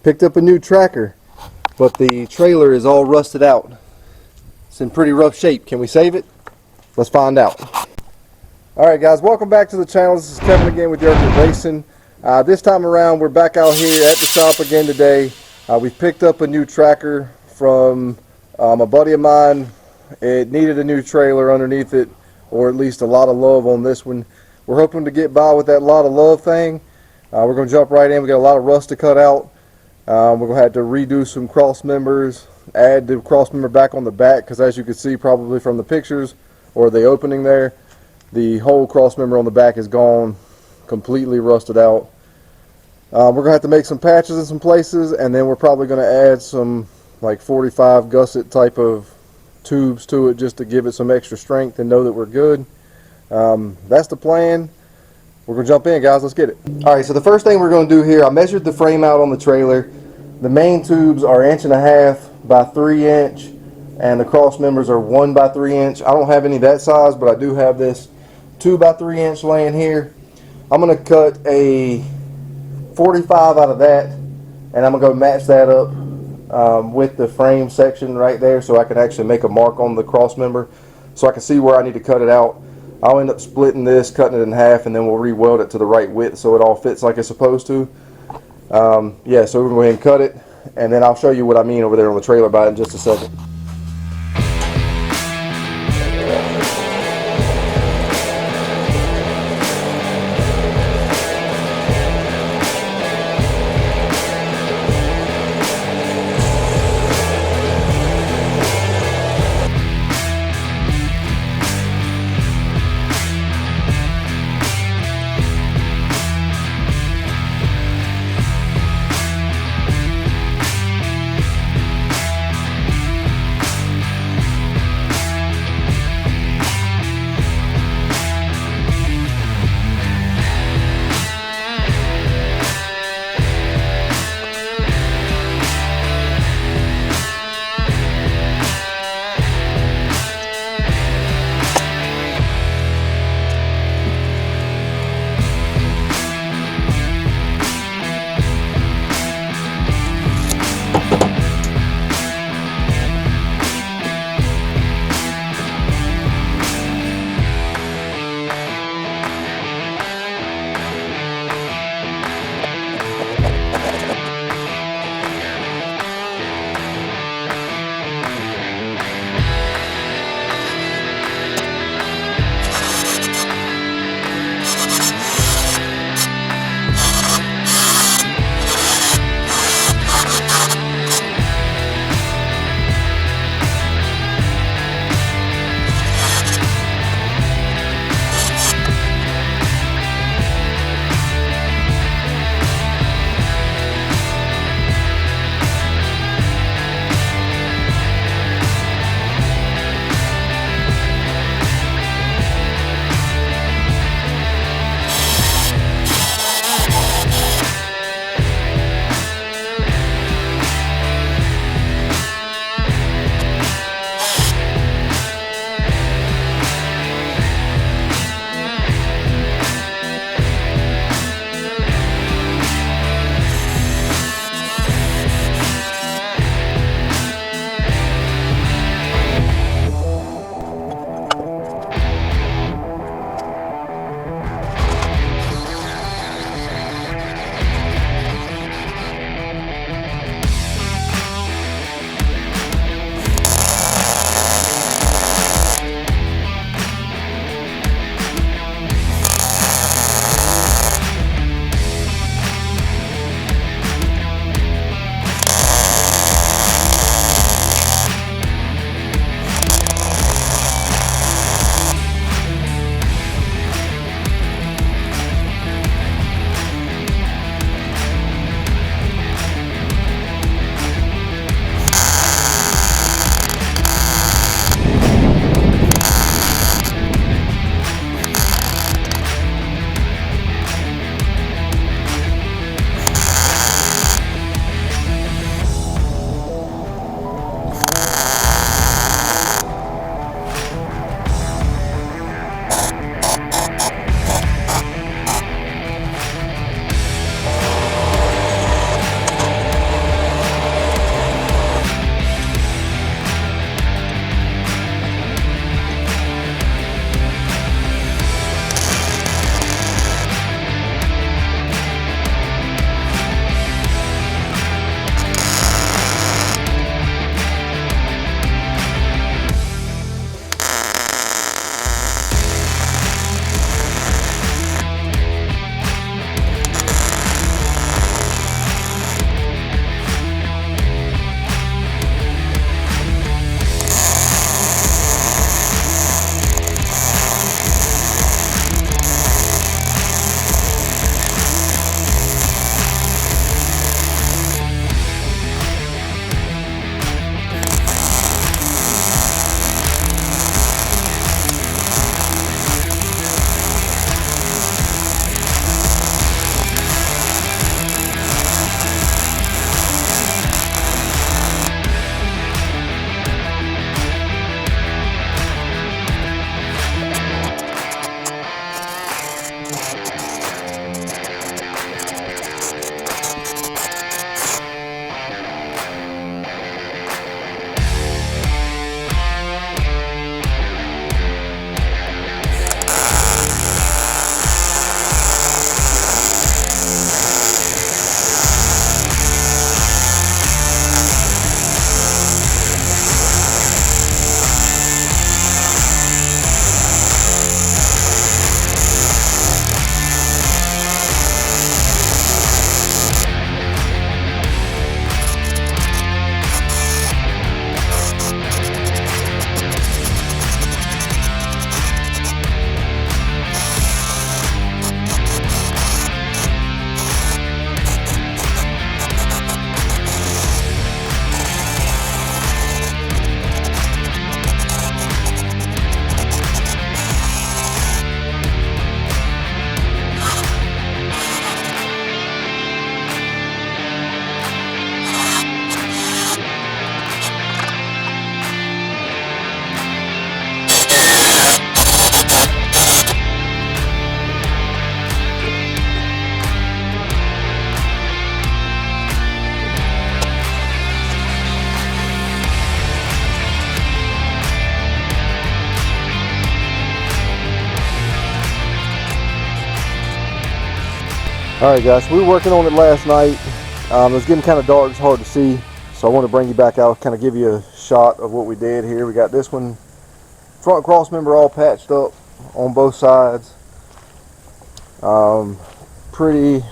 Picked up a new tracker, but the trailer is all rusted out. It's in pretty rough shape. Can we save it? Let's find out. Alright guys, welcome back to the channel. This is Kevin again with Decrepit Racing. This time around we're back out here at the shop again today. We've picked up a new tracker from a buddy of mine. It needed a new trailer underneath it, or at least a lot of love on this one. We're hoping to get by with that lot of love thing. We're going to jump right in. We got a lot of rust to cut out. We're going to have to redo some cross members, add the cross member back on the back, because as you can see probably from the pictures or the opening there, the whole cross member on the back is gone, completely rusted out. We're going to have to make some patches in some places, and then we're probably going to add some like 45 gusset type of tubes to it just to give it some extra strength and know that we're good. That's the plan. We're going to jump in, guys. Let's get it. Alright, so the first thing we're going to do here, I measured the frame out on the trailer. The main tubes are 1.5 inch by 3 inch, and the cross members are 1 by 3 inch. I don't have any that size, but I do have this 2 by 3 inch laying here. I'm going to cut a 45 out of that, and I'm going to go match that up with the frame section right there, so I can actually make a mark on the cross member so I can see where I need to cut it out. I'll end up splitting this, cutting it in half, and then we'll re-weld it to the right width so it all fits like it's supposed to. Yeah, so we're going to go ahead and cut it, and then I'll show you what I mean over there on the trailer by it in just a second. Alright guys, we were working on it last night. It was getting kind of dark, it's hard to see, so I want to bring you back out, kind of give you a shot of what we did here. We got this one, front cross member all patched up on both sides. Pretty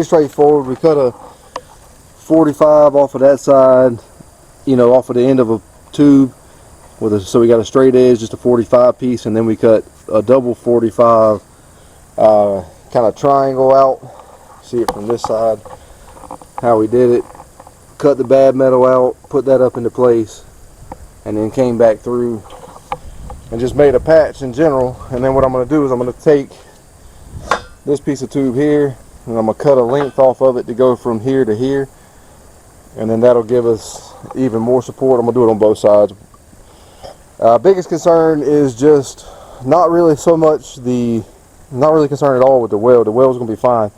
straightforward. We cut a 45 off of that side, you know, off of the end of a tube with a, so we got a straight edge, just a 45 piece, and then we cut a double 45 kind of triangle out. See it from this side how we did it. Cut the bad metal out, put that up into place, and then came back through and just made a patch in general. And then what I'm going to do is I'm going to take this piece of tube here and I'm going to cut a length off of it to go from here to here, and then that'll give us even more support. I'm going to do it on both sides. Biggest concern is just not really concerned at all with the weld. The weld's going to be fine.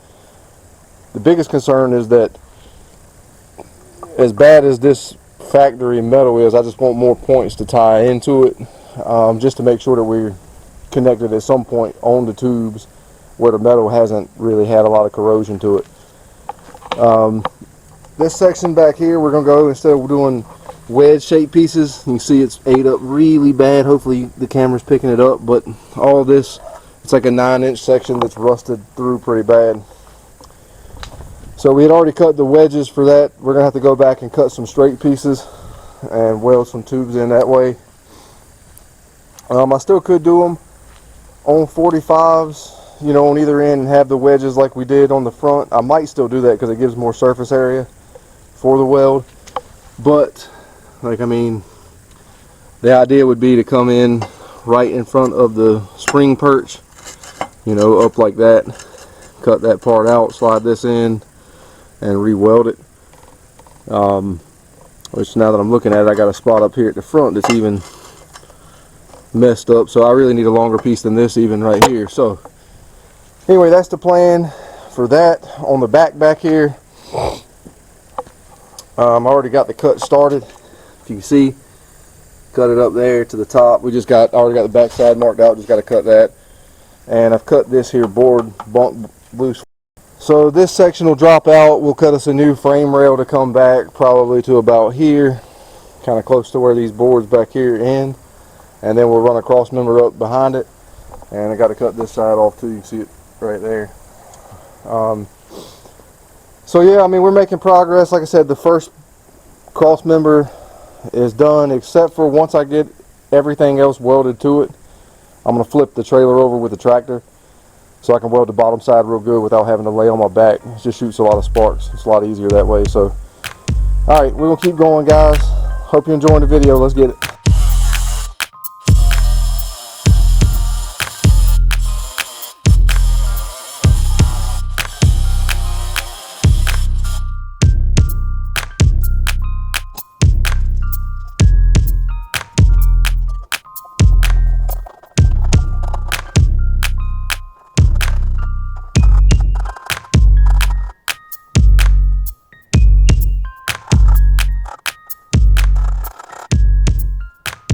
The biggest concern is that as bad as this factory metal is, I just want more points to tie into it, just to make sure that we're connected at some point on the tubes where the metal hasn't really had a lot of corrosion to it. This section back here, we're going to go, instead of doing wedge shaped pieces, you can see it's ate up really bad. Hopefully the camera's picking it up, but all this, it's like a 9-inch section that's rusted through pretty bad. So we had already cut the wedges for that. We're going to have to go back and cut some straight pieces and weld some tubes in that way. I still could do them on 45s, you know, on either end, and have the wedges like we did on the front. I might still do that because it gives more surface area for the weld. But, like, I mean, the idea would be to come in right in front of the spring perch, you know, up like that, cut that part out, slide this in, and re-weld it. Which, now that I'm looking at it, I got a spot up here at the front that's even messed up, so I really need a longer piece than this even right here. So anyway, that's the plan for that. On the back here, I already got the cut started. If you can see, cut it up there to the top. We just already got the back side marked out, just got to cut that. And I've cut this here board bunk loose. So this section will drop out. We'll cut us a new frame rail to come back probably to about here, kind of close to where these boards back here end, and then we'll run a cross member up behind it. And I got to cut this side off too. You can see it right there. So yeah, I mean, we're making progress. Like I said, the first cross member is done, except for once I get everything else welded to it, I'm going to flip the trailer over with the tractor so I can weld the bottom side real good without having to lay on my back. It just shoots a lot of sparks. It's a lot easier that way. So alright, we're going to keep going, guys. Hope you're enjoying the video. Let's get it.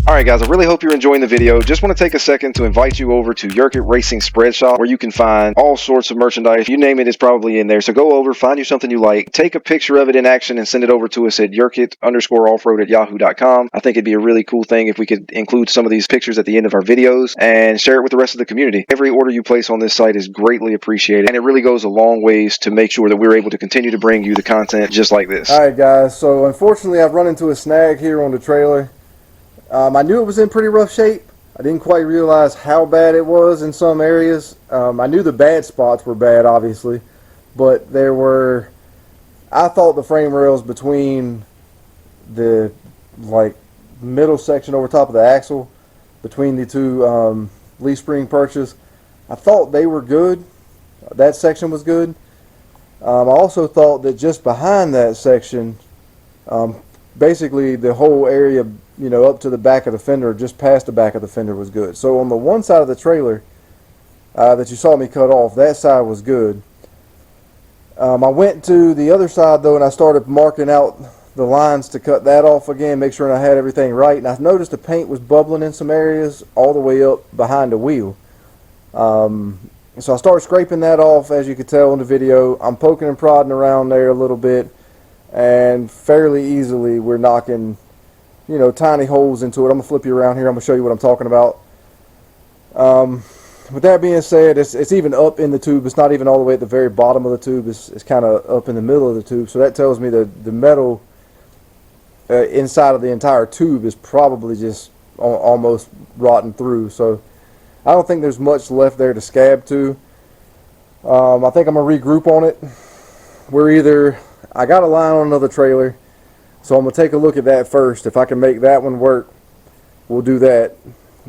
Alright guys, I really hope you're enjoying the video. Just want to take a second to invite you over to Yerkit Racing Spread Shop, where you can find all sorts of merchandise. You name it, it's probably in there. So go over, find you something you like, take a picture of it in action, and send it over to us at yerkit_offroad@yahoo.com. I think it'd be a really cool thing if we could include some of these pictures at the end of our videos and share it with the rest of the community. Every order you place on this site is greatly appreciated, and it really goes a long ways to make sure that we're able to continue to bring you the content just like this. Alright guys, so unfortunately I've run into a snag here on the trailer. I knew it was in pretty rough shape. I didn't quite realize how bad it was in some areas. I knew the bad spots were bad, obviously, but there were, I thought the frame rails between the middle section over top of the axle, between the two leaf spring perches, I thought they were good. That section was good. I also thought that just behind that section, basically the whole area, you know, up to the back of the fender, just past the back of the fender, was good. So on the one side of the trailer that you saw me cut off, that side was good. I went to the other side though, and I started marking out the lines to cut that off again, make sure I had everything right. And I noticed the paint was bubbling in some areas all the way up behind the wheel. So I start scraping that off, as you could tell in the video. I'm poking and prodding around there a little bit, and fairly easily we're knocking, you know, tiny holes into it. I'm going to flip you around here. I'm going to show you what I'm talking about. With that being said, it's even up in the tube. It's not even all the way at the very bottom of the tube. It's kind of up in the middle of the tube. So that tells me that the metal inside of the entire tube is probably just almost rotten through. So I don't think there's much left there to scab to. I think I'm going to regroup on it. I got a line on another trailer, so I'm going to take a look at that first. If I can make that one work, we'll do that.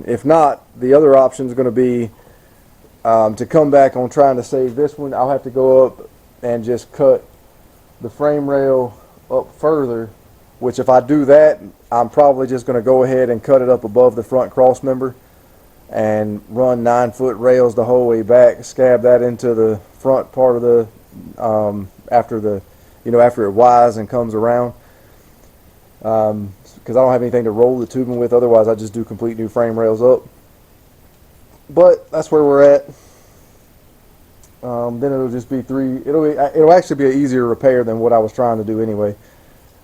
If not, the other option is going to be to come back on trying to save this one. I'll have to go up and just cut the frame rail up further, which if I do that, I'm probably just going to go ahead and cut it up above the front cross member and run 9-foot rails the whole way back, scab that into the front part of the after it wise and comes around, because I don't have anything to roll the tubing with. Otherwise I just do complete new frame rails up. But that's where we're at. Then it'll just be it'll actually be an easier repair than what I was trying to do anyway.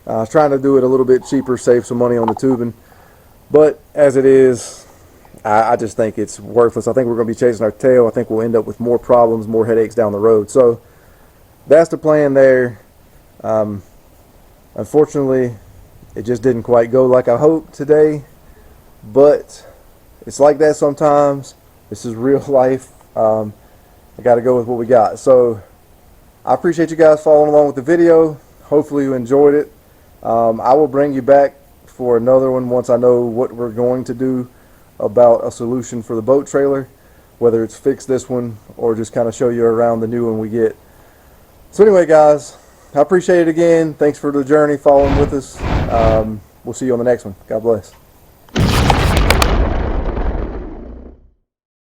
I was trying to do it a little bit cheaper, save some money on the tubing, but as it is, I just think it's worthless. I think we're going to be chasing our tail. I think we'll end up with more problems, more headaches down the road. So that's the plan there. Unfortunately, it just didn't quite go like I hoped today, but it's like that sometimes. This is real life. I got to go with what we got. So I appreciate you guys following along with the video. Hopefully you enjoyed it. I will bring you back for another one once I know what we're going to do about a solution for the boat trailer, whether it's fix this one or just kind of show you around the new one we get. So anyway, guys, I appreciate it again. Thanks for the journey following with us. We'll see you on the next one. God bless.